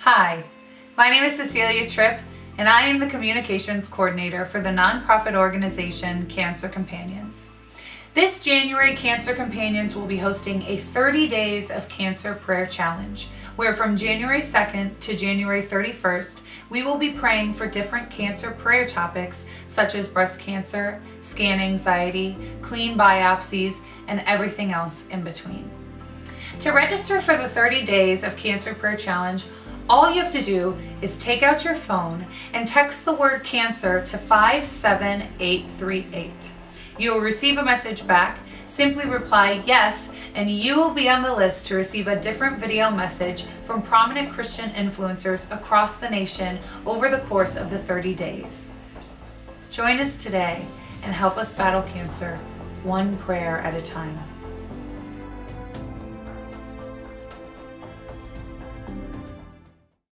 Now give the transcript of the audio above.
Hi, my name is Cecilia Tripp, and I am the Communications Coordinator for the nonprofit organization Cancer Companions. This January, Cancer Companions will be hosting a 30 Days of Cancer Prayer Challenge, where from January 2nd to January 31st, we will be praying for different cancer prayer topics such as breast cancer, scan anxiety, clean biopsies, and everything else in between. To register for the 30 Days of Cancer Prayer Challenge, all you have to do is take out your phone and text the word cancer to 57838. You will receive a message back. Simply reply yes, and you will be on the list to receive a different video message from prominent Christian influencers across the nation over the course of the 30 days. Join us today and help us battle cancer one prayer at a time.